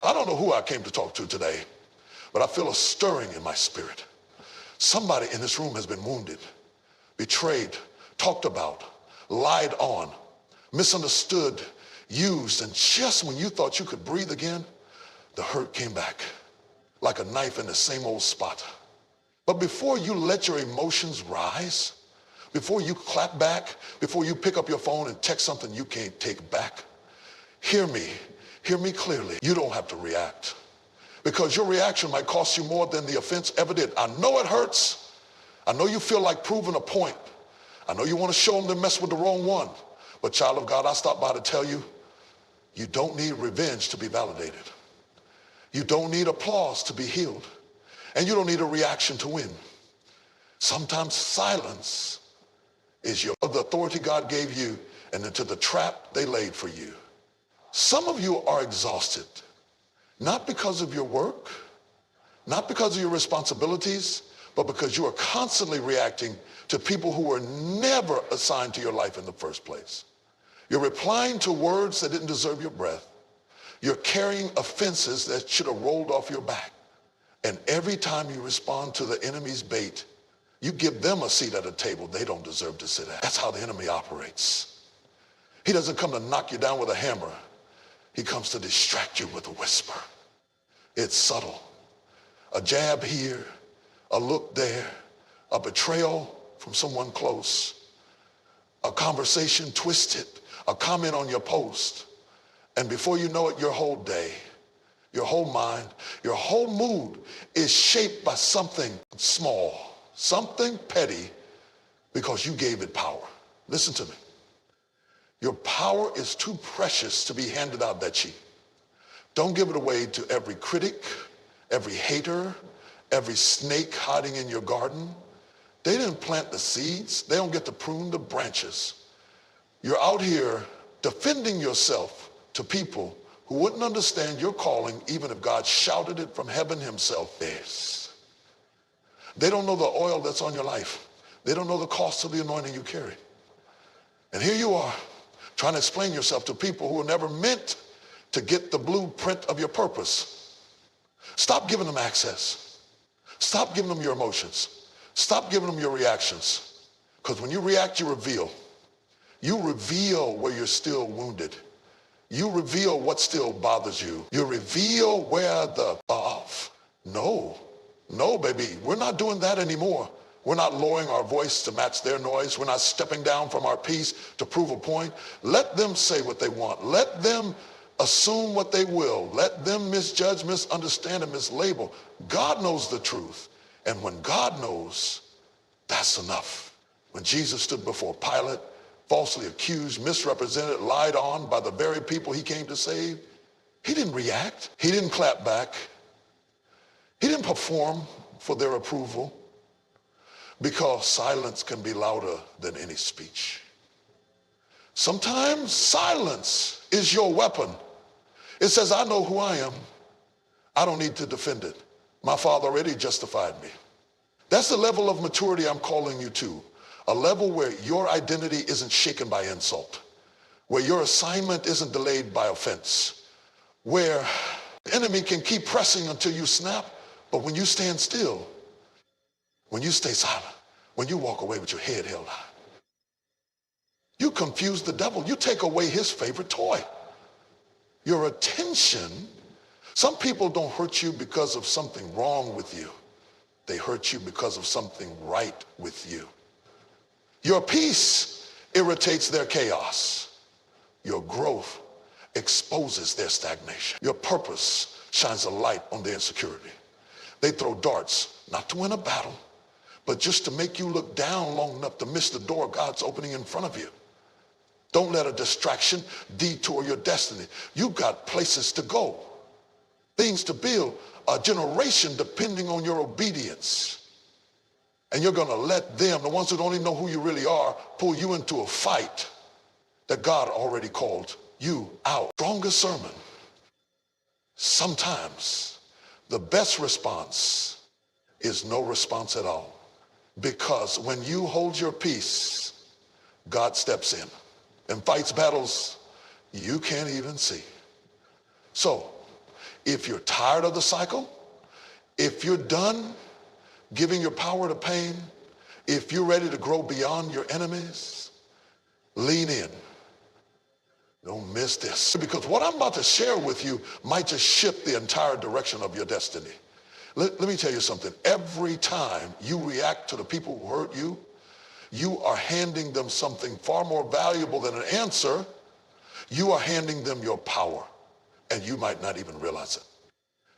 I don't know who I came to talk to today, but I feel a stirring in my spirit. Somebody in this room has been wounded, betrayed, talked about, lied on, misunderstood, used, and just when you thought you could breathe again, the hurt came back like a knife in the same old spot. But before you let your emotions rise, before you clap back, before you pick up your phone and text something you can't take back, hear me clearly. You don't have to react, because your reaction might cost you more than the offense ever did. I know it hurts. I know you feel like proving a point. I know you want to show them to mess with the wrong one. But child of God, I stopped by to tell you, you don't need revenge to be validated. You don't need applause to be healed. And you don't need a reaction to win. Sometimes silence is the authority God gave you and into the trap they laid for you. Some of you are exhausted, not because of your work, not because of your responsibilities, but because you are constantly reacting to people who were never assigned to your life in the first place. You're replying to words that didn't deserve your breath. You're carrying offenses that should have rolled off your back. And every time you respond to the enemy's bait, you give them a seat at a table they don't deserve to sit at. That's how the enemy operates. He doesn't come to knock you down with a hammer. He comes to distract you with a whisper. It's subtle. A jab here, a look there, a betrayal from someone close, a conversation twisted, a comment on your post. And before you know it, your whole day, your whole mind, your whole mood is shaped by something small, something petty, because you gave it power. Listen to me. Your power is too precious to be handed out that cheap. Don't give it away to every critic, every hater, every snake hiding in your garden. They didn't plant the seeds. They don't get to prune the branches. You're out here defending yourself to people who wouldn't understand your calling even if God shouted it from heaven himself. Yes. They don't know the oil that's on your life. They don't know the cost of the anointing you carry. And here you are trying to explain yourself to people who were never meant to get the blueprint of your purpose. Stop giving them access. Stop giving them your emotions. Stop giving them your reactions. Because when you react, you reveal. You reveal where you're still wounded. You reveal what still bothers you. You reveal where the No, baby, we're not doing that anymore. We're not lowering our voice to match their noise. We're not stepping down from our peace to prove a point. Let them say what they want. Let them assume what they will. Let them misjudge, misunderstand, and mislabel. God knows the truth. And when God knows, that's enough. When Jesus stood before Pilate, falsely accused, misrepresented, lied on by the very people he came to save, he didn't react. He didn't clap back. He didn't perform for their approval, because silence can be louder than any speech. Sometimes silence is your weapon. It says, I know who I am. I don't need to defend it. My Father already justified me. That's the level of maturity I'm calling you to. A level where your identity isn't shaken by insult, where your assignment isn't delayed by offense, where the enemy can keep pressing until you snap, but when you stand still, when you stay silent, when you walk away with your head held high, you confuse the devil. You take away his favorite toy, your attention. Some people don't hurt you because of something wrong with you. They hurt you because of something right with you. Your peace irritates their chaos. Your growth exposes their stagnation. Your purpose shines a light on their insecurity. They throw darts, not to win a battle, but just to make you look down long enough to miss the door God's opening in front of you. Don't let a distraction detour your destiny. You've got places to go, things to build, a generation depending on your obedience. And you're going to let them, the ones who don't even know who you really are, pull you into a fight that God already called you out. Strongest sermon. Sometimes the best response is no response at all. Because when you hold your peace, God steps in and fights battles you can't even see. So If you're tired of the cycle, if you're done giving your power to pain, if you're ready to grow beyond your enemies, lean in. Don't miss this. Because what I'm about to share with you might just shift the entire direction of your destiny. Let me tell you something. Every time you react to the people who hurt you, you are handing them something far more valuable than an answer. You are handing them your power, and you might not even realize it.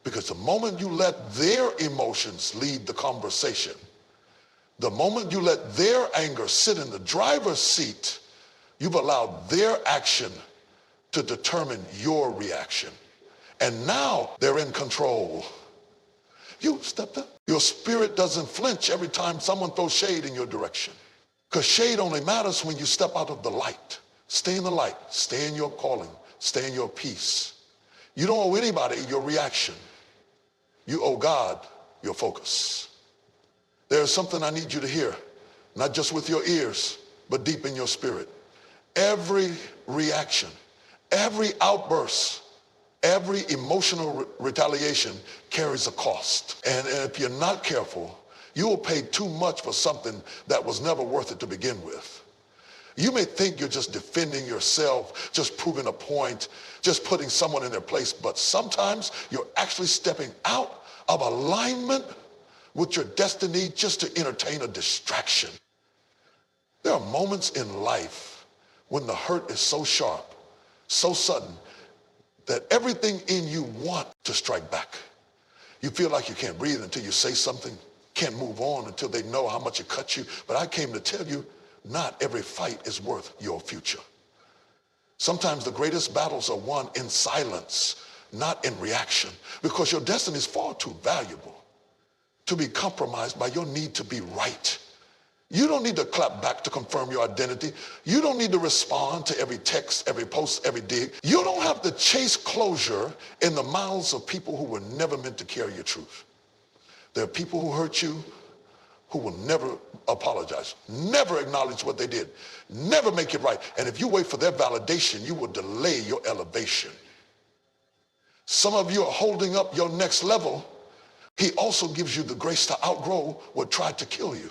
Because the moment you let their emotions lead the conversation, the moment you let their anger sit in the driver's seat, you've allowed their action to determine your reaction. And now they're in control. You stepped up. Your spirit doesn't flinch every time someone throws shade in your direction. Because shade only matters when you step out of the light. Stay in the light. Stay in your calling. Stay in your peace. You don't owe anybody your reaction. You owe God your focus. There's something I need you to hear, not just with your ears, but deep in your spirit. Every reaction, every outburst, every emotional retaliation carries a cost. And if you're not careful, you will pay too much for something that was never worth it to begin with. You may think you're just defending yourself, just proving a point, just putting someone in their place, but sometimes you're actually stepping out of alignment with your destiny just to entertain a distraction. There are moments in life when the hurt is so sharp, so sudden, that everything in you wants to strike back. You feel like you can't breathe until you say something, can't move on until they know how much it cut you. But I came to tell you, not every fight is worth your future. Sometimes the greatest battles are won in silence, not in reaction, because your destiny is far too valuable to be compromised by your need to be right. You don't need to clap back to confirm your identity. You don't need to respond to every text, every post, every dig. You don't have to chase closure in the mouths of people who were never meant to carry your truth. There are people who hurt you who will never apologize, never acknowledge what they did, never make it right. And if you wait for their validation, you will delay your elevation. Some of you are holding up your next level. He also gives you the grace to outgrow what tried to kill you.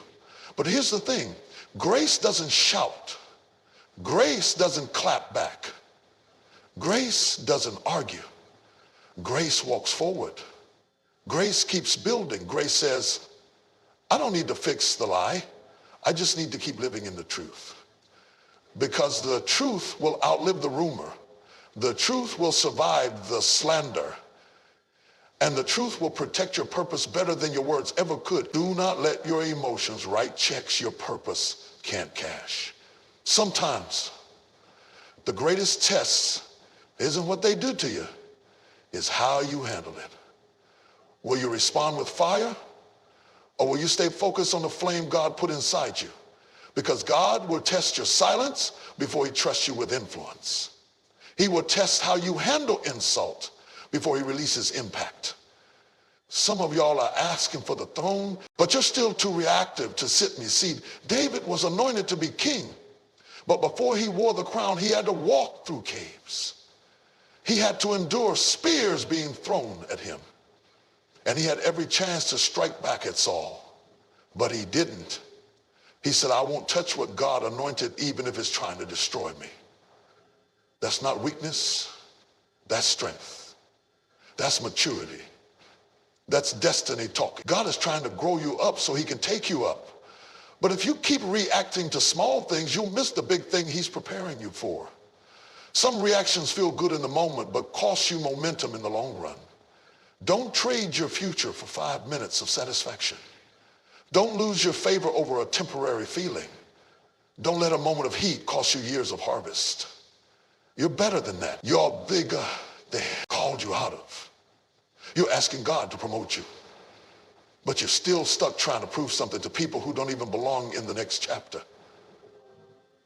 But here's the thing. Grace doesn't shout. Grace doesn't clap back. Grace doesn't argue. Grace walks forward. Grace keeps building. Grace says, I don't need to fix the lie. I just need to keep living in the truth. Because the truth will outlive the rumor. The truth will survive the slander. And the truth will protect your purpose better than your words ever could. Do not let your emotions write checks your purpose can't cash. Sometimes the greatest test isn't what they do to you, it's how you handle it. Will you respond with fire, or will you stay focused on the flame God put inside you? Because God will test your silence before he trusts you with influence. He will test how you handle insult before he releases impact. Some of y'all are asking for the throne, but you're still too reactive to sit in your seat. David was anointed to be king, but before he wore the crown, he had to walk through caves. He had to endure spears being thrown at him. And he had every chance to strike back at Saul, but he didn't. He said, I won't touch what God anointed, even if it's trying to destroy me. That's not weakness, that's strength. That's maturity. That's destiny talking. God is trying to grow you up so he can take you up. But if you keep reacting to small things, you'll miss the big thing he's preparing you for. Some reactions feel good in the moment, but cost you momentum in the long run. Don't trade your future for 5 minutes of satisfaction. Don't lose your favor over a temporary feeling. Don't let a moment of heat cost you years of harvest. You're better than that. You're bigger than they called you out of. You're asking God to promote you, but you're still stuck trying to prove something to people who don't even belong in the next chapter.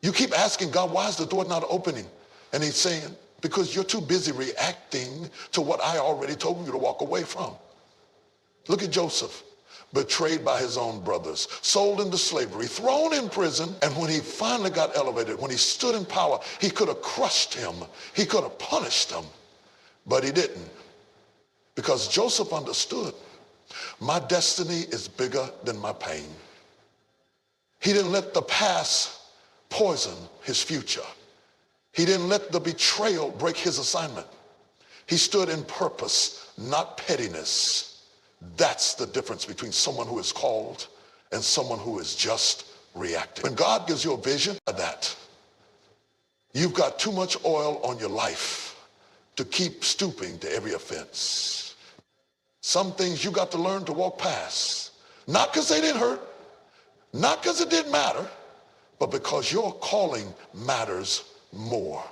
You keep asking God, why is the door not opening? And he's saying, because you're too busy reacting to what I already told you to walk away from. Look at Joseph, betrayed by his own brothers, sold into slavery, thrown in prison, and when he finally got elevated, when he stood in power, he could have crushed him. He could have punished him, but he didn't. Because Joseph understood, my destiny is bigger than my pain. He didn't let the past poison his future. He didn't let the betrayal break his assignment. He stood in purpose, not pettiness. That's the difference between someone who is called and someone who is just reacting. When God gives you a vision of that, you've got too much oil on your life to keep stooping to every offense. Some things you got to learn to walk past, not because they didn't hurt, not because it didn't matter, but because your calling matters more.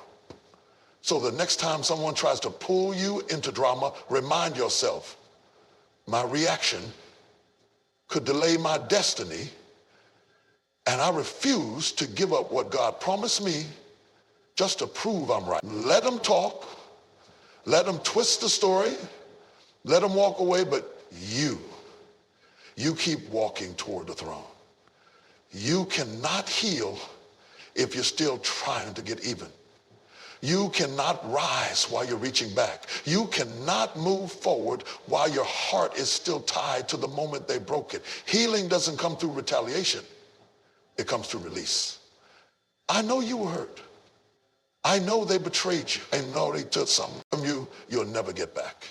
So the next time someone tries to pull you into drama, remind yourself, my reaction could delay my destiny, and I refuse to give up what God promised me just to prove I'm right. Let them talk, let them twist the story, let them walk away, but you keep walking toward the throne. You cannot heal if you're still trying to get even. You cannot rise while you're reaching back. You cannot move forward while your heart is still tied to the moment they broke it. Healing doesn't come through retaliation. It comes through release. I know you were hurt. I know they betrayed you. I know they took something from you you'll never get back.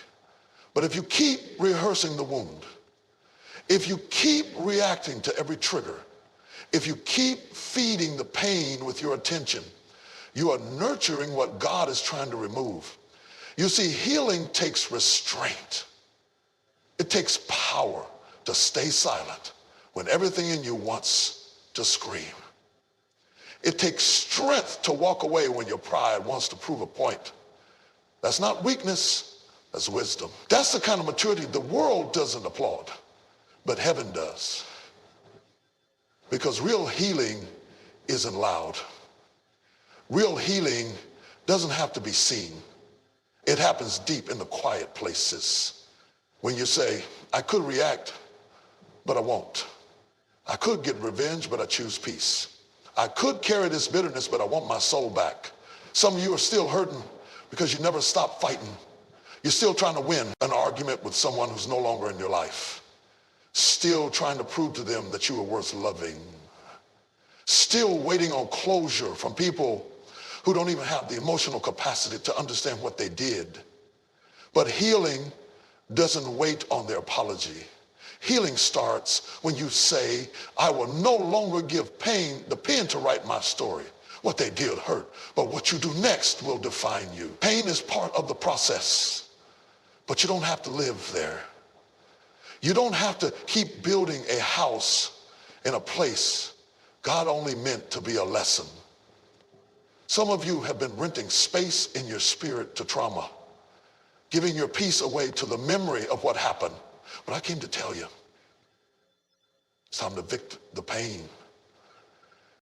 But if you keep rehearsing the wound, if you keep reacting to every trigger, if you keep feeding the pain with your attention, you are nurturing what God is trying to remove. You see, healing takes restraint. It takes power to stay silent when everything in you wants to scream. It takes strength to walk away when your pride wants to prove a point. That's not weakness, that's wisdom. That's the kind of maturity the world doesn't applaud, but heaven does. Because real healing isn't loud. Real healing doesn't have to be seen. It happens deep in the quiet places. When you say, I could react, but I won't. I could get revenge, but I choose peace. I could carry this bitterness, but I want my soul back. Some of you are still hurting because you never stopped fighting. You're still trying to win an argument with someone who's no longer in your life. Still trying to prove to them that you are worth loving. Still waiting on closure from people who don't even have the emotional capacity to understand what they did. But healing doesn't wait on their apology. Healing starts when you say, I will no longer give pain the pen to write my story. What they did hurt, but what you do next will define you. Pain is part of the process, but you don't have to live there. You don't have to keep building a house in a place God only meant to be a lesson. Some of you have been renting space in your spirit to trauma, giving your peace away to the memory of what happened. But I came to tell you, it's time to evict the pain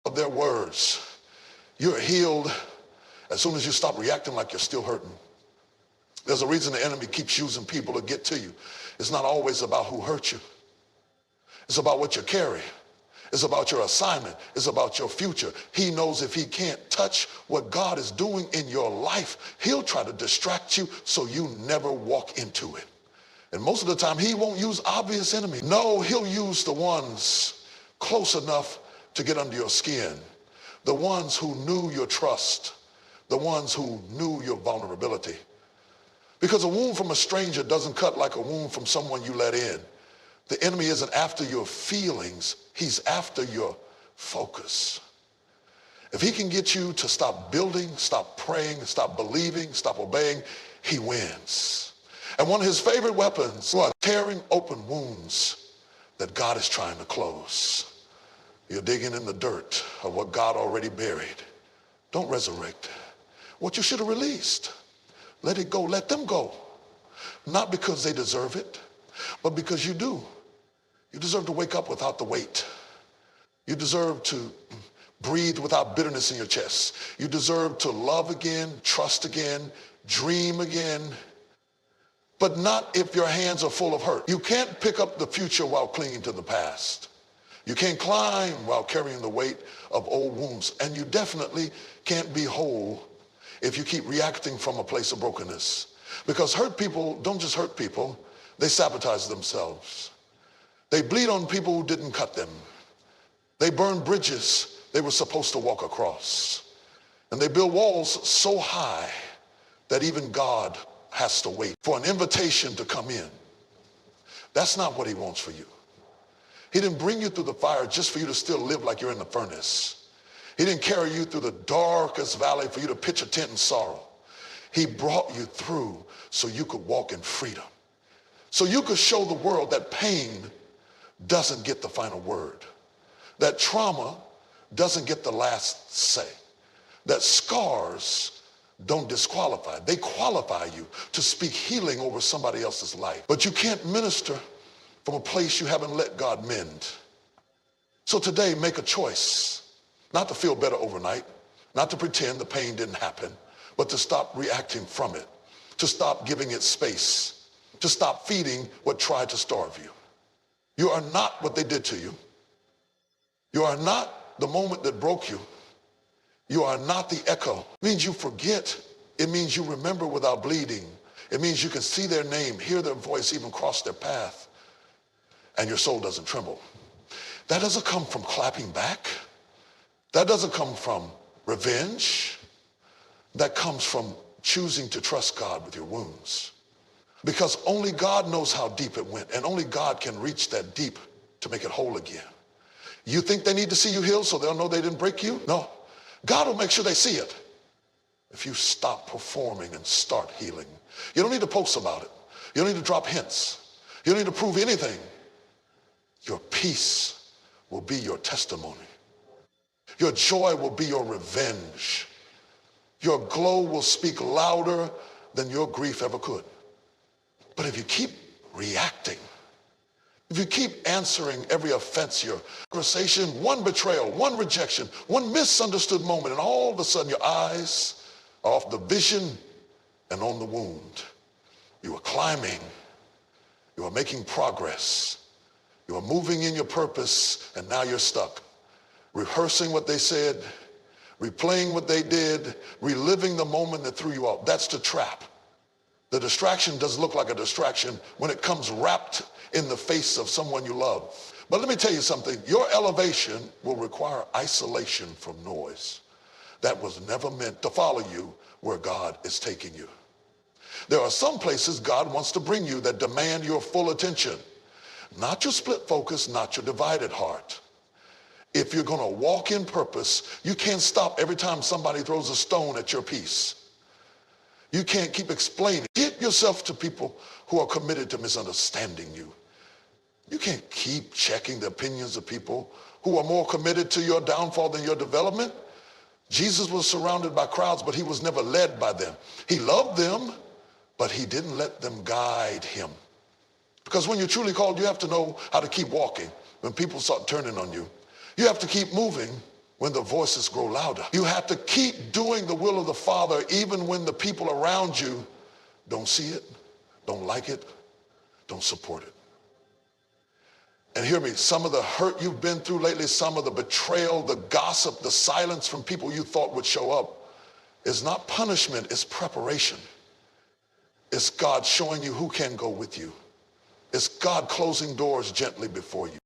of their words. You're healed as soon as you stop reacting like you're still hurting. There's a reason the enemy keeps using people to get to you. It's not always about who hurt you. It's about what you carry. It's about your assignment. It's about your future. He knows if he can't touch what God is doing in your life, he'll try to distract you so you never walk into it. And most of the time, he won't use obvious enemies. No, he'll use the ones close enough to get under your skin. The ones who knew your trust. The ones who knew your vulnerability. Because a wound from a stranger doesn't cut like a wound from someone you let in. The enemy isn't after your feelings. He's after your focus. If he can get you to stop building, stop praying, stop believing, stop obeying, he wins. And one of his favorite weapons was tearing open wounds that God is trying to close. You're digging in the dirt of what God already buried. Don't resurrect what you should have released. Let it go. Let them go. Not because they deserve it, but because you do. You deserve to wake up without the weight. You deserve to breathe without bitterness in your chest. You deserve to love again, trust again, dream again, but not if your hands are full of hurt. You can't pick up the future while clinging to the past. You can't climb while carrying the weight of old wounds. And you definitely can't be whole if you keep reacting from a place of brokenness. Because hurt people don't just hurt people, they sabotage themselves. They bleed on people who didn't cut them. They burn bridges they were supposed to walk across. And they build walls so high that even God has to wait for an invitation to come in. That's not what he wants for you. He didn't bring you through the fire just for you to still live like you're in the furnace. He didn't carry you through the darkest valley for you to pitch a tent in sorrow. He brought you through so you could walk in freedom. So you could show the world that pain doesn't get the final word. That trauma doesn't get the last say. That scars don't disqualify. They qualify you to speak healing over somebody else's life. But you can't minister from a place you haven't let God mend. So today, make a choice not to feel better overnight, not to pretend the pain didn't happen, but to stop reacting from it, to stop giving it space, to stop feeding what tried to starve you. You are not what they did to you. You are not the moment that broke you. You are not the echo. It means you forget. It means you remember without bleeding. It means you can see their name, hear their voice, even cross their path, and your soul doesn't tremble. That doesn't come from clapping back. That doesn't come from revenge. That comes from choosing to trust God with your wounds. Because only God knows how deep it went, and only God can reach that deep to make it whole again. You think they need to see you heal so they'll know they didn't break you? No. God will make sure they see it if you stop performing and start healing. You don't need to post about it. You don't need to drop hints. You don't need to prove anything. Your peace will be your testimony. Your joy will be your revenge. Your glow will speak louder than your grief ever could. But if you keep reacting, if you keep answering every offense, your conversation, one betrayal, one rejection, one misunderstood moment, and all of a sudden your eyes are off the vision and on the wound. You are climbing. You are making progress. You are moving in your purpose, and now you're stuck. Rehearsing what they said, replaying what they did, reliving the moment that threw you off. That's the trap. The distraction doesn't look like a distraction when it comes wrapped in the face of someone you love. But let me tell you something. Your elevation will require isolation from noise that was never meant to follow you where God is taking you. There are some places God wants to bring you that demand your full attention. Not your split focus, not your divided heart. If you're going to walk in purpose, you can't stop every time somebody throws a stone at your peace. You can't keep explaining. Get yourself to people who are committed to misunderstanding you. You can't keep checking the opinions of people who are more committed to your downfall than your development. Jesus was surrounded by crowds, but he was never led by them. He loved them, but he didn't let them guide him. Because when you're truly called, you have to know how to keep walking when people start turning on you. You have to keep moving when the voices grow louder. You have to keep doing the will of the Father even when the people around you don't see it, don't like it, don't support it. And hear me, some of the hurt you've been through lately, some of the betrayal, the gossip, the silence from people you thought would show up is not punishment, it's preparation. It's God showing you who can go with you. It's God closing doors gently before you.